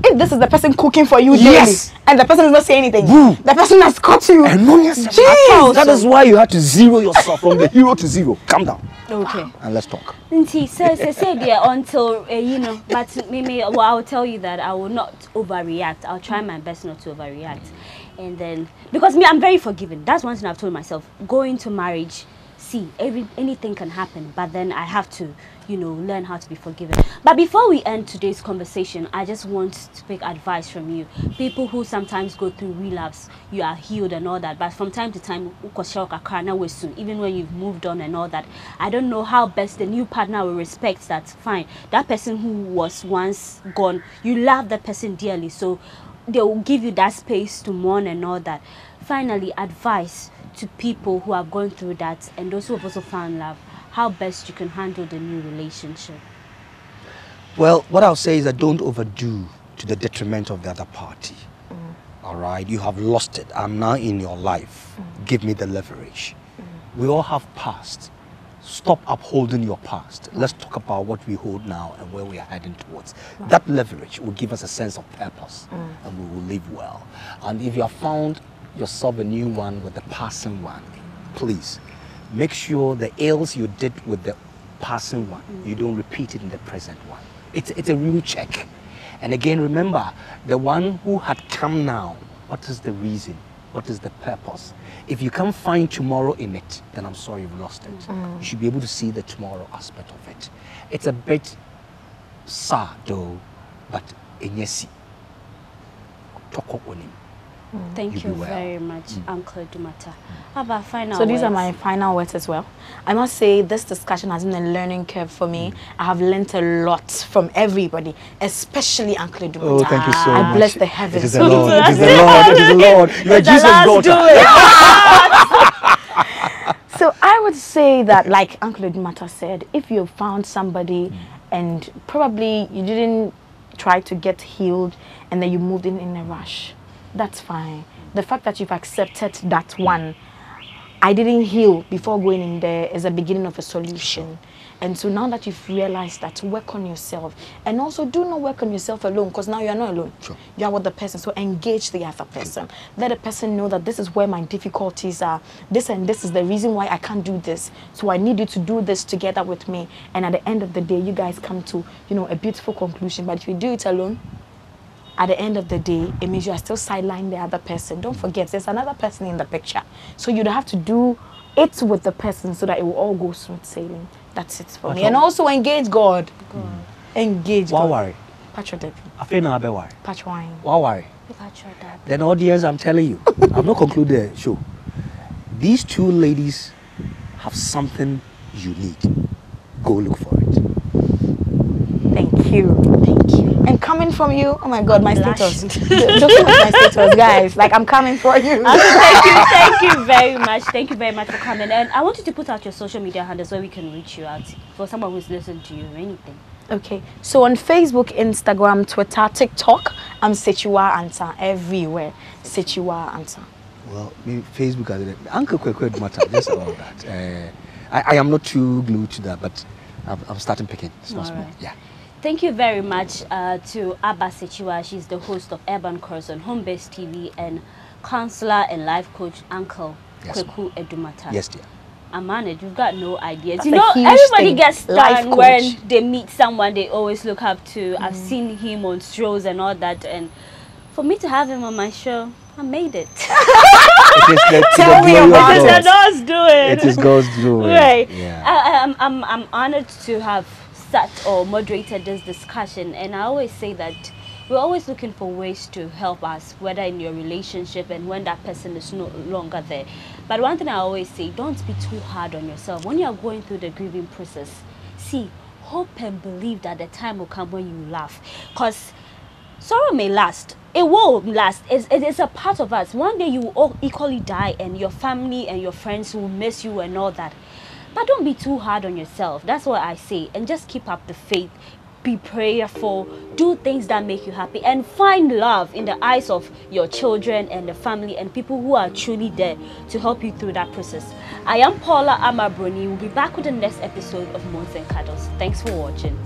If this is the person cooking for you daily, and the person is not saying anything, the person has caught you. Jeez. That is why you have to zero yourself from the hero to zero. Calm down. Okay. And let's talk. Say until you know, but maybe I'll tell you that I will not overreact. I'll try my best not to overreact. And then, because me, I'm very forgiving. That's one thing I've told myself. Going to marriage, see, anything can happen, but then I have to, you know, learn how to be forgiving. But before we end today's conversation, I just want to take advice from you. People who sometimes go through relapse, you are healed and all that, but from time to time, even when you've moved on and all that, I don't know how best the new partner will respect that. Fine, that person who was once gone, you love that person dearly, so they will give you that space to mourn and all that. Finally, advice to people who have gone through that and those who have also found love, how best you can handle the new relationship. Well, what I'll say is that don't overdo to the detriment of the other party. All right, you have lost it. I'm now in your life. Give me the leverage. We all have past. Stop upholding your past. Let's talk about what we hold now and where we are heading towards. That leverage will give us a sense of purpose and we will live well. And if you have found yourself a new one with the passing one, please make sure the ills you did with the passing one, you don't repeat it in the present one. It's a real check. And again, remember, the one who had come now, what is the reason? What is the purpose? If you can't find tomorrow in it, then I'm sorry you've lost it. You should be able to see the tomorrow aspect of it. It's a bit sad though, but inyesi. Talk on him. Thank you very much, Uncle Adumatta. How about final So these words? are my final words as well. I must say this discussion has been a learning curve for me. I have learnt a lot from everybody, especially Uncle Adumatta. Oh, thank you so much. I bless the heavens. It is the Lord. It is the Lord. It is the Lord. You are Jesus' daughter. So I would say that, like Uncle Adumatta said, if you found somebody and probably you didn't try to get healed and then you moved in a rush, that's fine. The fact that you've accepted that one, I didn't heal before going in there, is a beginning of a solution. And so now that you've realized that, work on yourself. And also do not work on yourself alone, because now you're not alone. You are with the person. So engage the other person. Let the person know that this is where my difficulties are. This and this is the reason why I can't do this. So I need you to do this together with me. And at the end of the day, you guys come to, you know, a beautiful conclusion. But if you do it alone, at the end of the day, it means you are still sidelining the other person. Don't forget, there's another person in the picture. So you'd have to do it with the person so that it will all go smooth sailing. That's it for me. And also engage God. Engage God. Why worry? Patriotic. I feel now worry. Patch wine. Why worry? Patriotic. Then audience, I'm telling you, I've not concluded the show. these two ladies have something you need. Go look for it. Thank you. Thank you. And coming from you, oh my God, my status. Blushed. Just look at my status, guys. Like, I'm coming for you. Thank you very much. Thank you very much for coming. And I want you to put out your social media handles where we can reach you out for someone who's listening to you or anything. Okay, so on Facebook, Instagram, Twitter, TikTok, I'm Sakyiwaa Answer everywhere. Sakyiwaa Answer. Well, Facebook has it. Uncle Kweku Adumatta, just about that. I am not too glued to that, but I'm starting picking. Small. Right. Yeah. Thank you very much to Abba Sakyiwaa. She's the host of Urban Course on Home-Based TV, and counselor and life coach Uncle Kweku Adumatta. Yes, dear. Amanage, you've got no ideas. That's you know, huge everybody thing. gets Life stunned coach. when they meet someone they always look up to. I've seen him on shows and all that, and for me to have him on my show, I made it. Tell me about It it. is God's doing. It is God's doing. Right. Yeah. I'm honored to have sat or moderated this discussion, and I always say that we're always looking for ways to help us, whether in your relationship and when that person is no longer there. But one thing I always say, don't be too hard on yourself. When you're going through the grieving process, see, hope and believe that the time will come when you laugh. Because sorrow may last. It will last. It is a part of us. One day you will all equally die, and your family and your friends will miss you and all that. But don't be too hard on yourself. That's what I say. And just keep up the faith. Be prayerful. Do things that make you happy. And find love in the eyes of your children and the family and people who are truly there to help you through that process. I am Paula Amma Broni. We'll be back with the next episode of Moans and Cuddles. Thanks for watching.